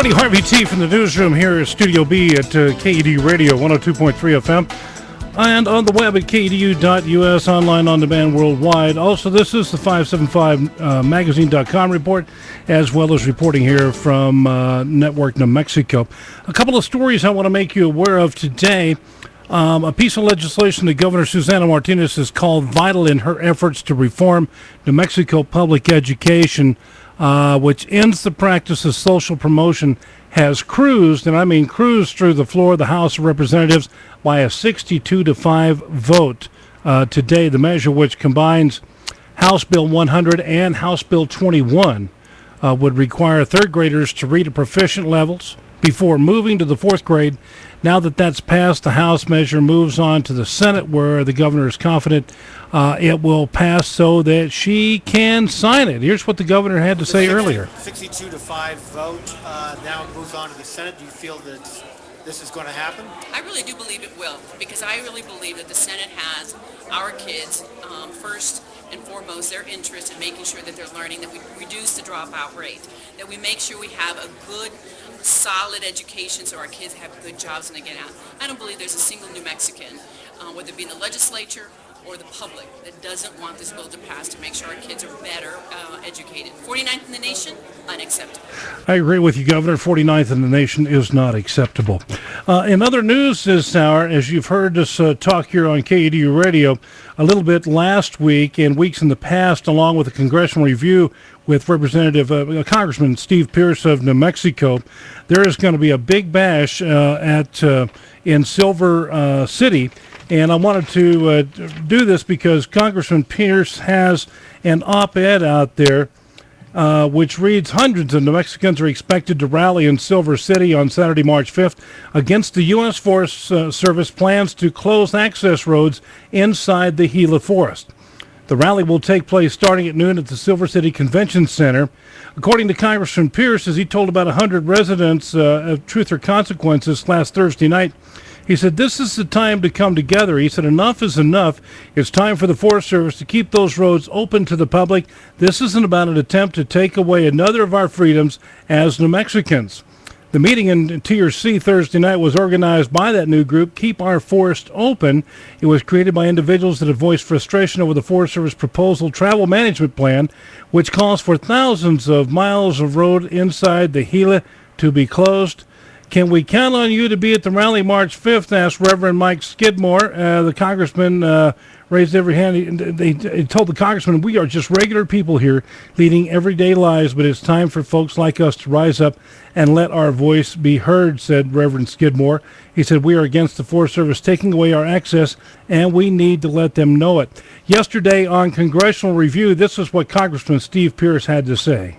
everybody, Harvey T from the newsroom here at Studio B at KEDU Radio 102.3 FM and on the web at KEDU.us, online on demand worldwide. Also, this is the 575magazine.com report, as well as reporting here from Network New Mexico. A couple of stories I want to make you aware of today. A piece of legislation that Governor Susana Martinez has called vital in her efforts to reform New Mexico public education, which ends the practice of social promotion, has cruised, and I mean cruised, through the floor of the House of Representatives by a 62-5 vote today. The measure, which combines House Bill 100 and House Bill 21, would require third graders to read at proficient levels before moving to the fourth grade. Now that that's passed, the House measure moves on to the Senate, where the governor is confident it will pass so that she can sign it. Here's what the governor had to say earlier. 62-5 vote. Now it moves on to the Senate. Do you feel that this is going to happen? I really do believe it will, because I really believe that the Senate has our kids first and foremost, their interest in making sure that they're learning, that we reduce the dropout rate, that we make sure we have a good, solid education so our kids have good jobs when they get out. I don't believe there's a single New Mexican, whether it be in the legislature or the public, that doesn't want this bill to pass to make sure our kids are better educated. 49th in the nation, unacceptable. I agree with you, Governor. 49th in the nation is not acceptable. In other news this hour, as you've heard us talk here on KEDU Radio a little bit last week and weeks in the past, along with a congressional review with Congressman Steve Pierce of New Mexico, there is going to be a big bash in Silver City. And I wanted to do this because Congressman Pierce has an op-ed out there which reads, hundreds of New Mexicans are expected to rally in Silver City on Saturday, March 5th, against the U.S. Forest Service plans to close access roads inside the Gila forest. The rally will take place starting at noon at the Silver City Convention Center. According to Congressman Pierce, as he told about 100 residents of Truth or Consequences last Thursday night, he said, this is the time to come together. He said, enough is enough. It's time for the Forest Service to keep those roads open to the public. This isn't about an attempt to take away another of our freedoms as New Mexicans. The meeting in TRC Thursday night was organized by that new group, Keep Our Forest Open. It was created by individuals that have voiced frustration over the Forest Service proposal travel management plan, which calls for thousands of miles of road inside the Gila to be closed. Can we count on you to be at the rally March 5th? Asked Reverend Mike Skidmore. The congressman raised every hand. They told the congressman, we are just regular people here leading everyday lives, but it's time for folks like us to rise up and let our voice be heard, said Reverend Skidmore. He said, we are against the Forest Service taking away our access, and we need to let them know it. Yesterday on Congressional Review, this is what Congressman Steve Pierce had to say.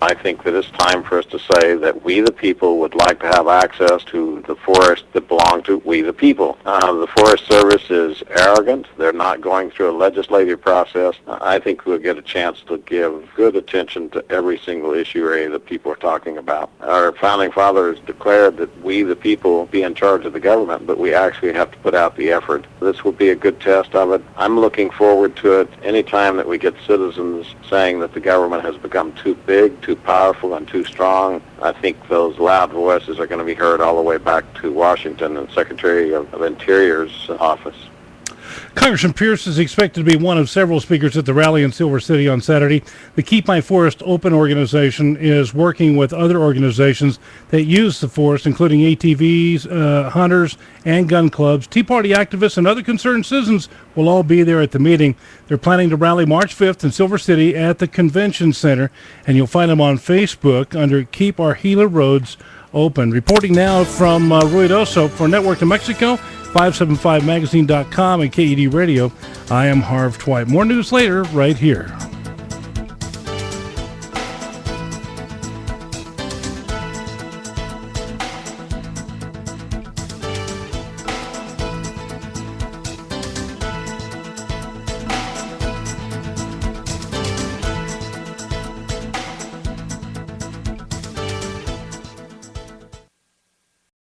I think that it's time for us to say that we the people would like to have access to the forest that belong to we the people. The Forest Service is arrogant. They're not going through a legislative process. I think we'll get a chance to give good attention to every single issue area that people are talking about. Our founding fathers declared that we the people be in charge of the government, but we actually have to put out the effort. This will be a good test of it. I'm looking forward to it. Any time that we get citizens saying that the government has become too big, too powerful, and too strong, I think those loud voices are going to be heard all the way back to Washington and Secretary of Interior's office. Congressman Pierce is expected to be one of several speakers at the rally in Silver City on Saturday. The Keep My Forest Open organization is working with other organizations that use the forest, including ATVs, hunters, and gun clubs. Tea Party activists and other concerned citizens will all be there at the meeting. They're planning to rally March 5th in Silver City at the Convention Center, and you'll find them on Facebook under Keep Our Gila Roads Open. Reporting now from Ruidoso for Network New Mexico, 575magazine.com and KED Radio, I am Harv Twite. More news later right here.